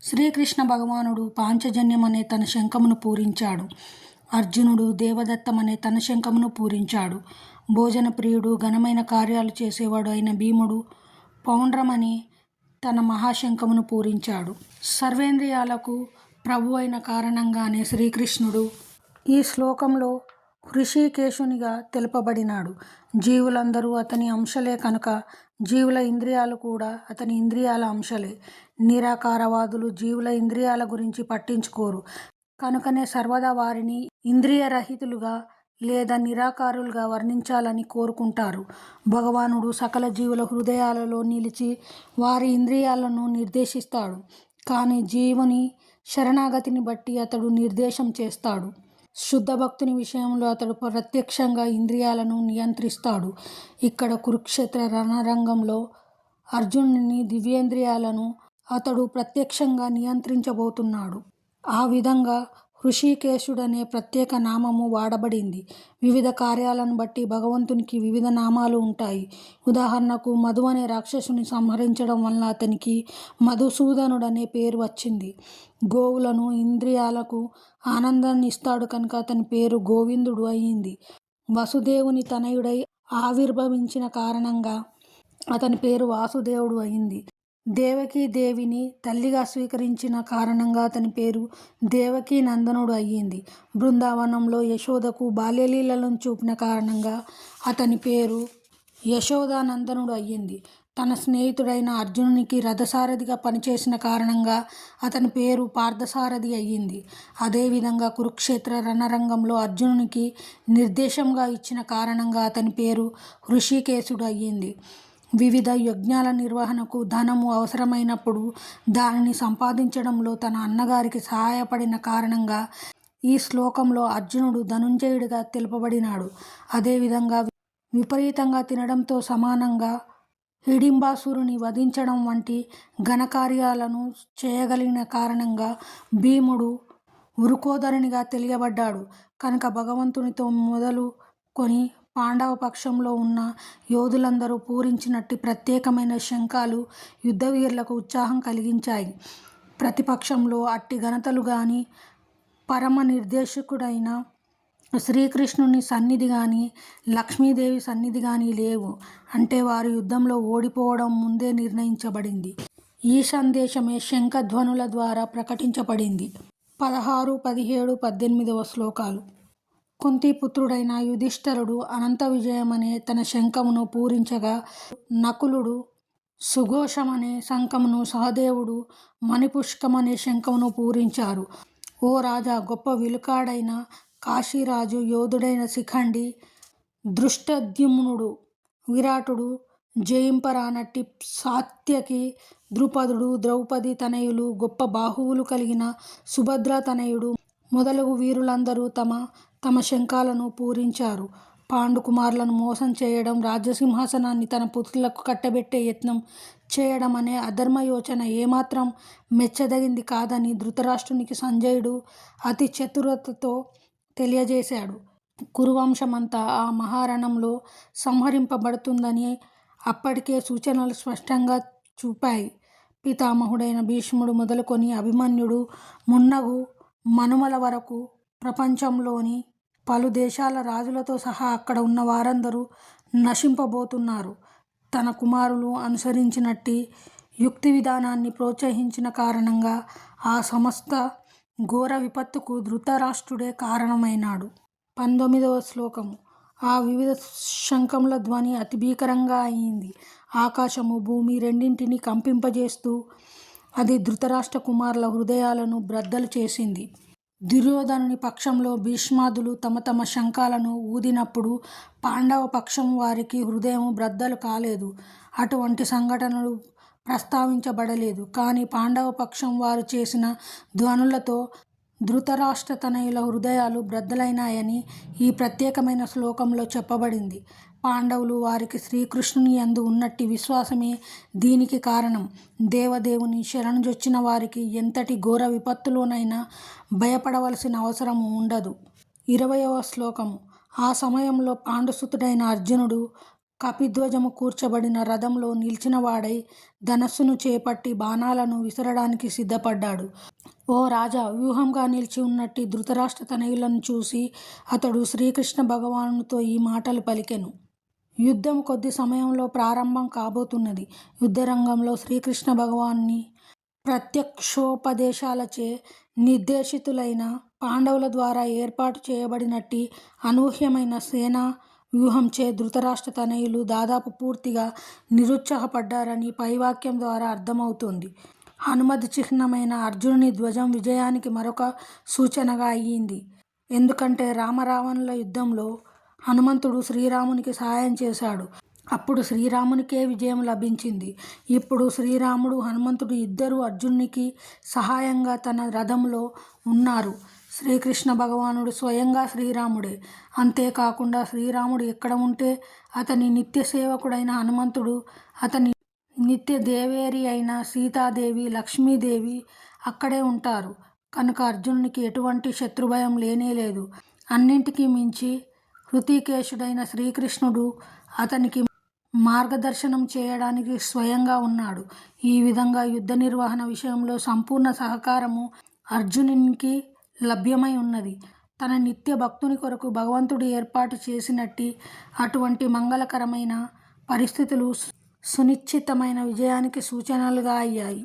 శ్రీకృష్ణ భగవానుడు పాంచజన్యమనే తన శంఖమును పూరించాడు. అర్జునుడు దేవదత్తమనే తన శంఖమును పూరించాడు. భోజన ప్రియుడు, ఘనమైన కార్యాలు చేసేవాడు అయిన భీముడు పౌండ్రమనే తన మహాశంఖమును పూరించాడు. సర్వేంద్రియాలకు ప్రభు అయిన కారణంగానే శ్రీకృష్ణుడు ఈ శ్లోకంలో హృషీకేశునిగా తెలుపబడినాడు. జీవులందరూ అతని అంశలే కనుక జీవుల ఇంద్రియాలు కూడా అతని ఇంద్రియాల అంశలే. నిరాకారవాదులు జీవుల ఇంద్రియాల గురించి పట్టించుకోరు కనుకనే సర్వదా వారిని ఇంద్రియరహితులుగా లేదా నిరాకారులుగా వర్ణించాలని కోరుకుంటారు. భగవానుడు సకల జీవుల హృదయాలలో నిలిచి వారి ఇంద్రియాలను నిర్దేశిస్తాడు. కానీ జీవుని శరణాగతిని బట్టి అతడు నిర్దేశం చేస్తాడు. శుద్ధ భక్తుని విషయంలో అతడు ప్రత్యక్షంగా ఇంద్రియాలను నియంత్రిస్తాడు. ఇక్కడ కురుక్షేత్ర రణరంగంలో అర్జునుని దివ్యేంద్రియాలను అతడు ప్రత్యక్షంగా నియంత్రించబోతున్నాడు. ఆ విధంగా హృషీకేశుడనే ప్రత్యేక నామము వాడబడింది. వివిధ కార్యాలను బట్టి భగవంతునికి వివిధ నామాలు ఉంటాయి. ఉదాహరణకు మధు అనే రాక్షసుని సంహరించడం వలన అతనికి మధుసూదనుడనే పేరు వచ్చింది. గోవులను ఇంద్రియాలకు ఆనందాన్ని ఇస్తాడు కనుక అతని పేరు గోవిందుడు అయింది. వసుదేవుని తనయుడై ఆవిర్భవించిన కారణంగా అతని పేరు వాసుదేవుడు అయింది. దేవకీ దేవిని తల్లిగా స్వీకరించిన కారణంగా అతని పేరు దేవకీ నందనుడు అయ్యింది. బృందావనంలో యశోదకు బాల్యలీలను చూపిన కారణంగా అతని పేరు యశోదానందనుడు అయ్యింది. తన స్నేహితుడైన అర్జునునికి రథసారథిగా పనిచేసిన కారణంగా అతని పేరు పార్థసారథి అయ్యింది. అదేవిధంగా కురుక్షేత్ర రణరంగంలో అర్జునునికి నిర్దేశంగా ఇచ్చిన కారణంగా అతని పేరు హృషీకేశుడు అయ్యింది. వివిధ యజ్ఞాల నిర్వహణకు ధనము అవసరమైనప్పుడు దానిని సంపాదించడంలో తన అన్నగారికి సహాయపడిన కారణంగా ఈ శ్లోకంలో అర్జునుడు ధనుంజయుడిగా తెలుపబడినాడు. అదేవిధంగా విపరీతంగా తినడంతో సమానంగా హిడింబాసురుని వధించడం వంటి ఘనకార్యాలను చేయగలిగిన కారణంగా భీముడు వృకోదరునిగా తెలియబడ్డాడు. కనుక భగవంతునితో మొదలుకొని పాండవ పక్షంలో ఉన్న యోధులందరూ పూరించినట్టి ప్రత్యేకమైన శంఖాలు యుద్ధవీరులకు ఉత్సాహం కలిగించాయి. ప్రతిపక్షంలో అట్టి ఘనతలు గాని పరమ నిర్దేశకుడైన శ్రీకృష్ణుని సన్నిధి గాని లక్ష్మీదేవి సన్నిధి గాని లేవు. అంటే వారు యుద్ధంలో ఓడిపోవడం ముందే నిర్ణయించబడింది. ఈ సందేశమే శంఖధ్వనుల ద్వారా ప్రకటించబడింది. 16, 17, 18వ శ్లోకాలు. కుంతీపుత్రుడైన యుధిష్ఠరుడు అనంత విజయమనే తన శంఖమును పూరించగా నకులుడు సుఘోషమనే శంఖమును, సహదేవుడు మణిపుష్కమనే శంఖమును పూరించారు. ఓ రాజా, గొప్ప విలుకాడైన కాశీరాజు, యోధుడైన శిఖండి, దృష్టద్యుమ్నుడు, విరాటుడు జయింపరానట్టి సాత్యకి, ద్రుపదుడు, ద్రౌపది తనయులు, గొప్ప బాహువులు కలిగిన సుభద్ర తనయుడు మొదలగు వీరులందరూ తమ తమ శంఖాలను పూరించారు. పాండుకుమారులను మోసం చేయడం, రాజ్యసింహాసనాన్ని తన పుత్రులకు కట్టబెట్టే యత్నం చేయడం అనే అధర్మయోచన ఏమాత్రం మెచ్చదగింది కాదని ధృతరాష్ట్రునికి సంజయుడు అతి చతురతతో తెలియజేశాడు. కురువంశమంతా ఆ మహారణంలో సంహరింపబడుతుందని అప్పటికే సూచనలు స్పష్టంగా చూపాయి. పితామహుడైన భీష్ముడు మొదలుకొని అభిమన్యుడు మున్నగు మనుమల వరకు ప్రపంచంలోని పలు దేశాల రాజులతో సహా అక్కడ ఉన్న వారందరూ నశింపబోతున్నారు. తన కుమారులు అనుసరించినట్టి యుక్తి విధానాన్ని ప్రోత్సహించిన కారణంగా ఆ సమస్త ఘోర విపత్తుకు ధృతరాష్ట్రుడే కారణమైనాడు. 19వ శ్లోకము. ఆ వివిధ శంఖముల ధ్వని అతి భీకరంగా అయింది. ఆకాశము భూమి రెండింటినీ కంపింపజేస్తూ అది ధృతరాష్ట్ర కుమారుల హృదయాలను బ్రద్దలు చేసింది. దుర్యోధనుని పక్షంలో భీష్మాదులు తమ తమ శంఖాలను ఊదినప్పుడు పాండవ పక్షం వారికి హృదయం బ్రద్దలు కాలేదు. అటువంటి సంఘటనలు ప్రస్తావించబడలేదు. కానీ పాండవ పక్షం వారు చేసిన ధ్వనులతో ధృతరాష్ట్ర తనయుల హృదయాలు బ్రద్దలైనాయని ఈ ప్రత్యేకమైన శ్లోకంలో చెప్పబడింది. పాండవులు వారికి శ్రీకృష్ణుని యందు ఉన్నట్టి విశ్వాసమే దీనికి కారణం. దేవదేవుని శరణుజొచ్చిన వారికి ఎంతటి ఘోర విపత్తులోనైనా భయపడవలసిన అవసరం ఉండదు. 20వ శ్లోకము. ఆ సమయంలో పాండుసుతుడైన అర్జునుడు కపిధ్వజము కూర్చబడిన రథంలో నిలిచినవాడై ధనస్సును చేపట్టి బాణాలను విసరడానికి సిద్ధపడ్డాడు. ఓ రాజా! వ్యూహంగా నిలిచి ఉన్నట్టి ధృతరాష్ట్ర తనయులను చూసి అతడు శ్రీకృష్ణ భగవానునితో ఈ మాటలు పలికెను. యుద్ధం కొద్ది సమయంలో ప్రారంభం కాబోతున్నది. యుద్ధరంగంలో శ్రీకృష్ణ భగవానుని ప్రత్యక్షోపదేశాలచే నిర్దేశితులైన పాండవుల ద్వారా ఏర్పాటు చేయబడినట్టి అనూహ్యమైన సేనా వ్యూహంచే ధృతరాష్ట్ర తనయులు దాదాపు పూర్తిగా నిరుత్సాహపడ్డారని పైవాక్యం ద్వారా అర్థమవుతోంది. హనుమద్ చిహ్నమైన అర్జునుని ధ్వజం విజయానికి మరొక సూచనగా అయ్యింది. ఎందుకంటే రామరావణుల యుద్ధంలో హనుమంతుడు శ్రీరామునికి సహాయం చేశాడు. అప్పుడు శ్రీరామునికే విజయం లభించింది. ఇప్పుడు శ్రీరాముడు హనుమంతుడు ఇద్దరూ అర్జునునికి సహాయంగా తన రథంలో ఉన్నారు. శ్రీకృష్ణ భగవానుడు స్వయంగా శ్రీరాముడే. అంతేకాకుండా శ్రీరాముడు ఎక్కడ ఉంటే అతని నిత్య సేవకుడైన హనుమంతుడు, అతని నిత్య దేవేరి అయిన సీతాదేవి, లక్ష్మీదేవి అక్కడే ఉంటారు. కనుక అర్జునునికి ఎటువంటి శత్రుభయం లేనేలేదు. అన్నింటికీ మించి హృతికేశుడైన శ్రీకృష్ణుడు అతనికి మార్గదర్శనం చేయడానికి స్వయంగా ఉన్నాడు. ఈ విధంగా యుద్ధ నిర్వహణ విషయంలో సంపూర్ణ సహకారము అర్జునునికి లభ్యమై ఉన్నది. తన నిత్య భక్తుని కొరకు భగవంతుడు ఏర్పాటు చేసినట్టి అటువంటి మంగళకరమైన పరిస్థితులు సునిశ్చితమైన విజయానికి సూచనలుగా అయ్యాయి.